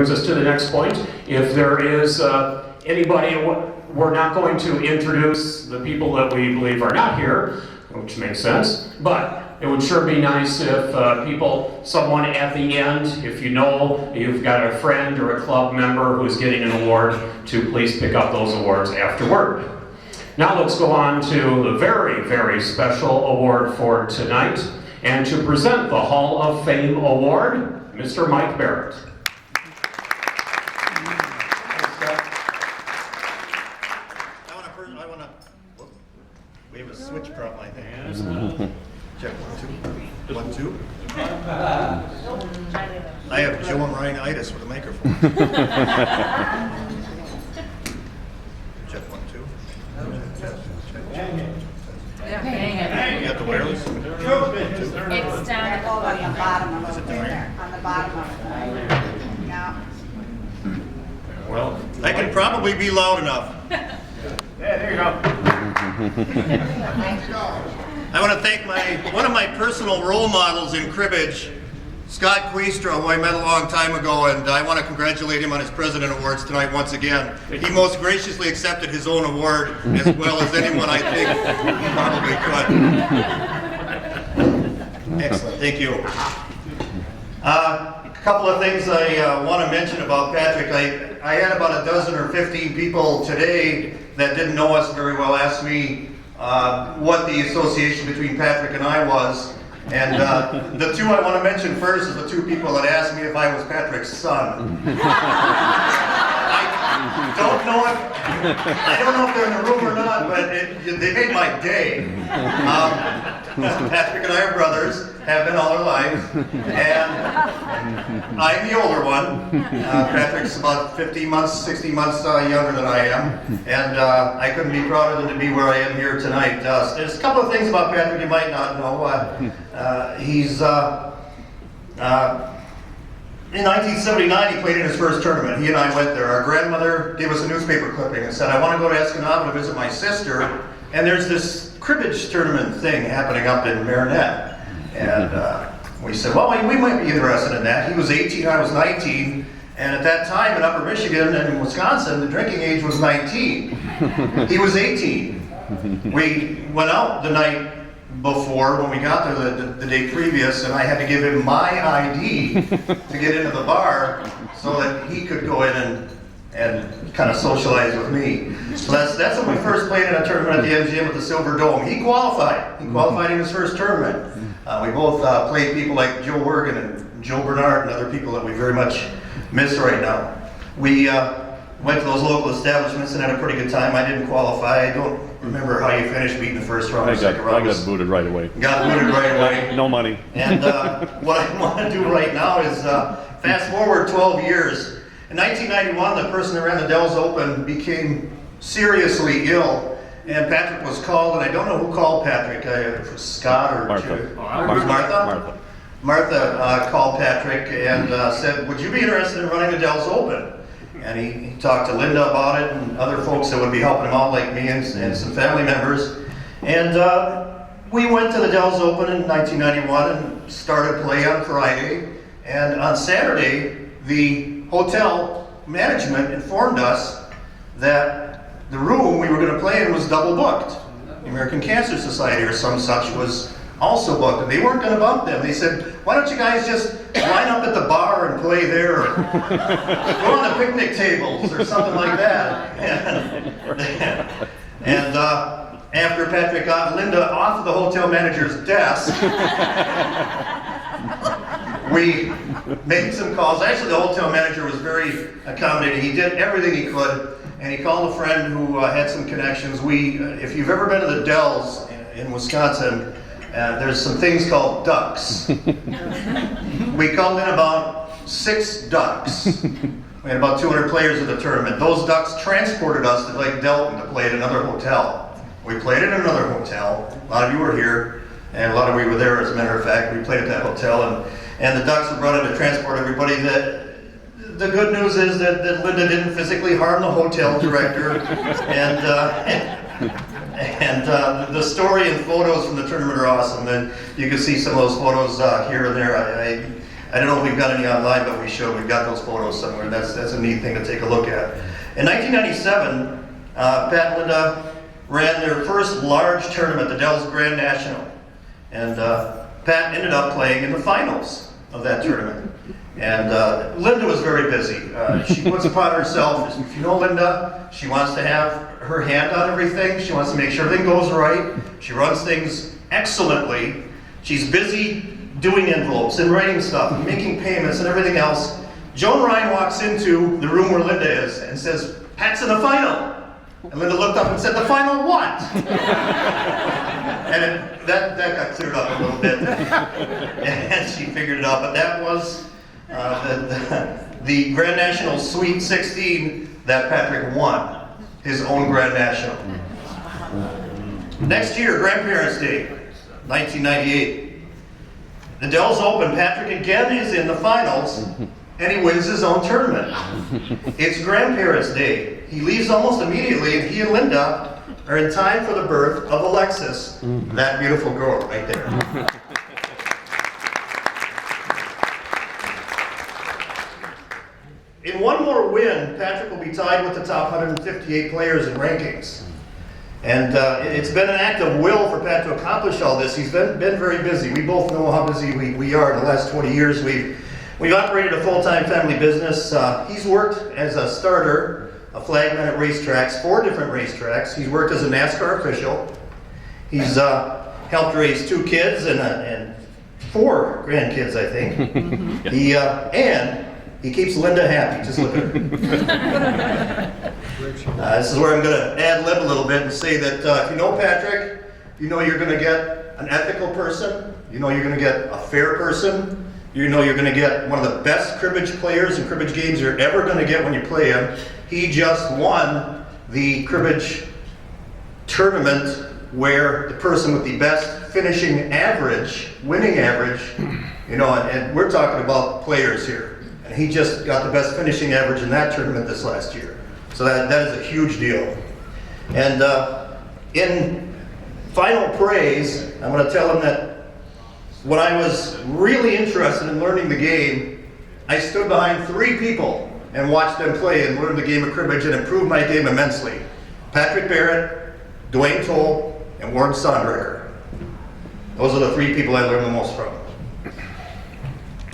Brings us to the next point. If there is anybody, we're not going to introduce the people that we believe are not here, which makes sense, but it would sure be nice if someone at the end, if you know you've got a friend or a club member who's getting an award, to please pick up those awards afterward. Now let's go on to the very, very special award for tonight, and to present the Hall of Fame Award, Mr. Mike Barrett. We have a switch problem, I think. Check 1, 2. 1, 2. I have Joe and Ryan-itis with a microphone. Check 1, 2. You got the wireless? It's down at the bottom of it. Is it down here? On the bottom of it. Yeah. Well, I can probably be loud enough. there you go. I want to thank one of my personal role models in cribbage, Scott Queestra, who I met a long time ago, and I want to congratulate him on his President Awards tonight once again. He most graciously accepted his own award, as well as anyone I think probably could. Excellent, thank you. A couple of things I want to mention about Patrick. I had about a dozen or 15 people today that didn't know us very well ask me what the association between Patrick and I was. And the two I want to mention first is the two people that asked me if I was Patrick's son. I don't know if they're in the room or not, but they made my day. Patrick and I are brothers, have been all our lives, and I'm the older one. Patrick's about 15 months, 16 months younger than I am, and I couldn't be prouder than to be where I am here tonight. There's a couple of things about Patrick you might not know. In 1979, he played in his first tournament. He and I went there. Our grandmother gave us a newspaper clipping and said, I want to go to Escanaba to visit my sister, and there's this cribbage tournament thing happening up in Marinette. And we said, well, we might be interested in that. He was 18, I was 19, and at that time in Upper Michigan and in Wisconsin, the drinking age was 19. He was 18. We went out the night before, when we got there the day previous, and I had to give him my ID to get into the bar so that he could go in and kind of socialize with me. So that's when we first played in a tournament at the MGM at the Silver Dome. He qualified. He qualified in his first tournament. We both played people like Joe Wergen and Joe Bernard and other people that we very much miss right now. We went to those local establishments and had a pretty good time. I didn't qualify. I don't remember how you finished beating the first round or second round. I got booted right away. Got booted right away. No money. And what I want to do right now is fast forward 12 years. In 1991, the person who ran the Dells Open became seriously ill, and Patrick was called, and I don't know who called Patrick, Scott or Martha. Martha? Martha called Patrick and said, would you be interested in running the Dells Open? And he talked to Linda about it and other folks that would be helping him out like me and some family members. And we went to the Dells Open in 1991 and started play on Friday. And on Saturday, the hotel management informed us that the room we were going to play in was double booked. The American Cancer Society or some such was also booked, and they weren't going to bump them. They said, why don't you guys just line up at the bar and play there, or go on the picnic tables or something like that. And after Patrick got Linda off of the hotel manager's desk, we made some calls. Actually, the hotel manager was very accommodating. He did everything he could, and he called a friend who had some connections. If you've ever been to the Dells in Wisconsin, there's some things called ducks. We called in about 6 ducks. We had about 200 players at the tournament. Those ducks transported us to Lake Delton to play at another hotel. We played at another hotel. A lot of you were here, and a lot of you were there, as a matter of fact. We played at that hotel, and the ducks were brought in to transport everybody. The good news is that Linda didn't physically harm the hotel director, and the story and photos from the tournament are awesome. And you can see some of those photos here and there. I don't know if we've got any online, but we've got those photos somewhere. That's a neat thing to take a look at. In 1997, Pat and Linda ran their first large tournament, the Dells Grand National. And Pat ended up playing in the finals of that tournament. And Linda was very busy. She puts upon herself, if you know Linda, she wants to have her hand on everything. She wants to make sure everything goes right. She runs things excellently. She's busy doing envelopes and writing stuff and making payments and everything else. Joan Ryan walks into the room where Linda is and says, "Pat's in the final." And Linda looked up and said, "The final what?" And that got cleared up a little bit. And she figured it out. But that was the Grand National Sweet 16 that Patrick won, his own Grand National. Next year, Grandparents' Day, 1998. The Dells Open, Patrick again is in the finals, and he wins his own tournament. It's Grandparents' Day. He leaves almost immediately, and he and Linda are in time for the birth of Alexis, that beautiful girl right there. In one more win, Patrick will be tied with the top 158 players in rankings. And it's been an act of will for Pat to accomplish all this. He's been very busy. We both know how busy we are in the last 20 years. We've operated a full-time family business. He's worked as a starter, a flagman at racetracks, 4 different racetracks. He's worked as a NASCAR official. He's helped raise 2 kids and 4 grandkids, I think. And he keeps Linda happy. Just look at her. This is where I'm going to ad-lib a little bit and say that if you know Patrick, you know you're going to get an ethical person, you know you're going to get a fair person, you know you're going to get one of the best cribbage players in cribbage games you're ever going to get when you play him. He just won the cribbage tournament where the person with the best finishing average, winning average, you know, and we're talking about players here. And he just got the best finishing average in that tournament this last year. So that is a huge deal. And in final praise, I'm going to tell him that when I was really interested in learning the game, I stood behind 3 people and watched them play and learn the game of cribbage and improved my game immensely. Patrick Barrett, Dwayne Toll, and Warren Sondrecker. Those are the 3 people I learned the most from.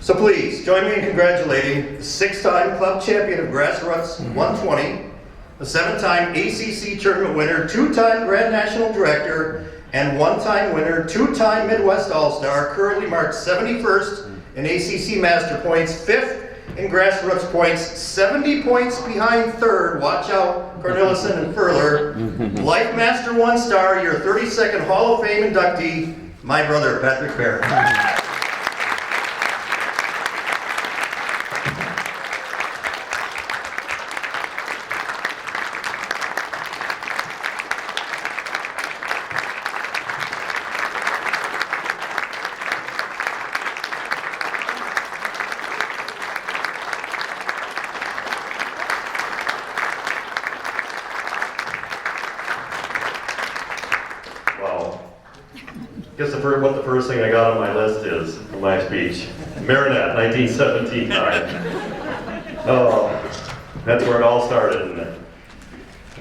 So please, join me in congratulating the 6-time club champion of Grassroots 120, the 7-time ACC tournament winner, 2-time Grand National Director, and 1-time winner, 2-time Midwest All-Star, currently marked 71st in ACC Master Points, 5th in Grassroots Points, 70 points behind 3rd, watch out, Cornelison and Furler, Life Master 1-star, your 32nd Hall of Fame inductee, my brother, Patrick Barrett. Guess what the first thing I got on my list is for my speech. Marinette, 1917 time. Oh, that's where it all started.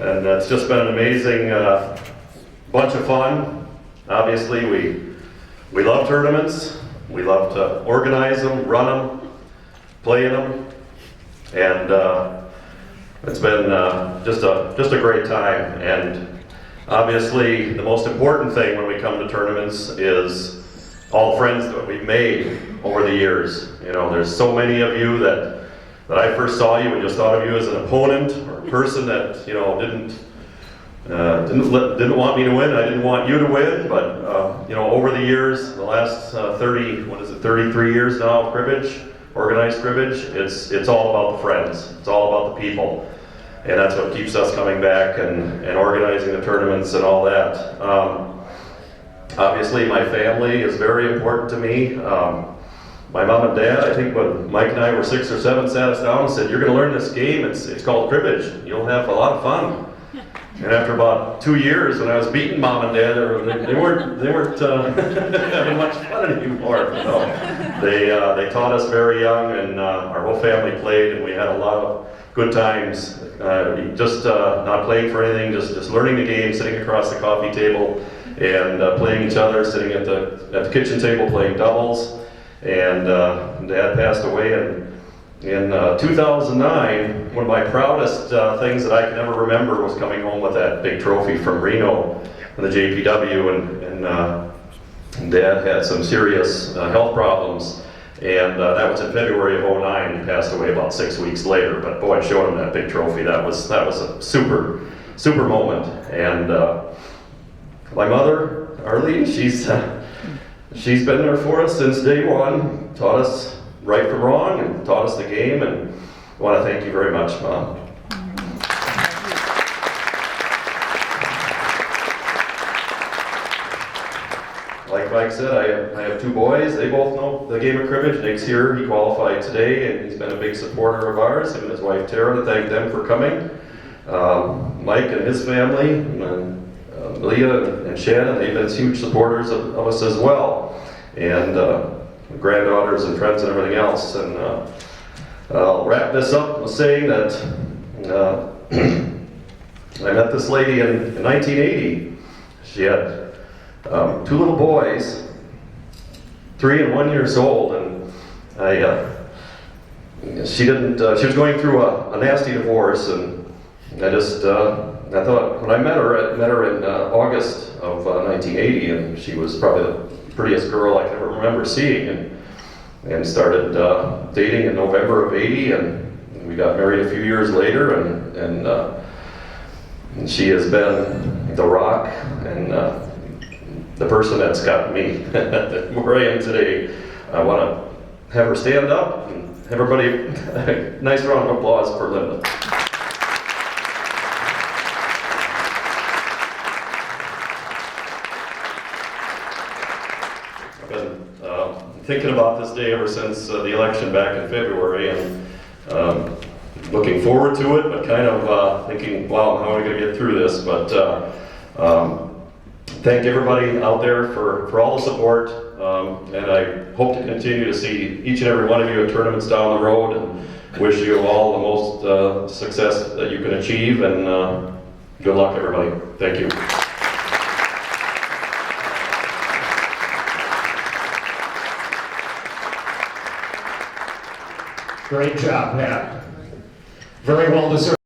And it's just been an amazing bunch of fun. Obviously, we love tournaments. We love to organize them, run them, play in them. And it's been just a great time. And obviously, the most important thing when we come to tournaments is all the friends that we've made over the years. You know, there's so many of you that I first saw you and just thought of you as an opponent or a person that, you know, didn't want me to win. I didn't want you to win. But you know, over the years, the last 33 years now of cribbage, organized cribbage, it's all about the friends. It's all about the people. And that's what keeps us coming back and organizing the tournaments and all that. Obviously, my family is very important to me. My mom and dad, I think when Mike and I were 6 or 7, sat us down and said, "You're going to learn this game. It's called cribbage. You'll have a lot of fun." And after about 2 years, when I was beating mom and dad, they weren't having much fun anymore. You know? They taught us very young, and our whole family played, and we had a lot of good times. Just not playing for anything, just learning the game, sitting across the coffee table, and playing each other, sitting at the kitchen table playing doubles. And Dad passed away in 2009. One of my proudest things that I can ever remember was coming home with that big trophy from Reno and the JPW, and Dad had some serious health problems, and that was in February of '09. He passed away about 6 weeks later, but boy, showing him that big trophy, that was a super moment. And my mother, Arlene, she's been there for us since day one, taught us right from wrong and taught us the game, and I want to thank you very much, Mom. Like Mike said, I have 2 boys. They both know the game of cribbage. Nick's here, he qualified today, and he's been a big supporter of ours. Him and his wife Tara, to thank them for coming. Mike and his family, and Leah and Shannon, they've been huge supporters of us as well. And granddaughters and friends and everything else. And I'll wrap this up with saying that I met this lady in 1980. She had 2 little boys, 3 and 1 years old, and she was going through a nasty divorce, and I thought, when I met her in August of 1980, and she was probably the prettiest girl I can ever remember seeing, and started dating in November of '80, and we got married a few years later, and she has been the rock and the person that's got me where I am today. I want to have her stand up, and everybody, nice round of applause for Linda. I've been thinking about this day ever since the election back in February, and looking forward to it, but kind of thinking, wow, how are we going to get through this? But thank everybody out there for all the support, and I hope to continue to see each and every one of you at tournaments down the road, and wish you all the most success that you can achieve, and good luck, everybody. Thank you. Great job, Pat. Very well deserved.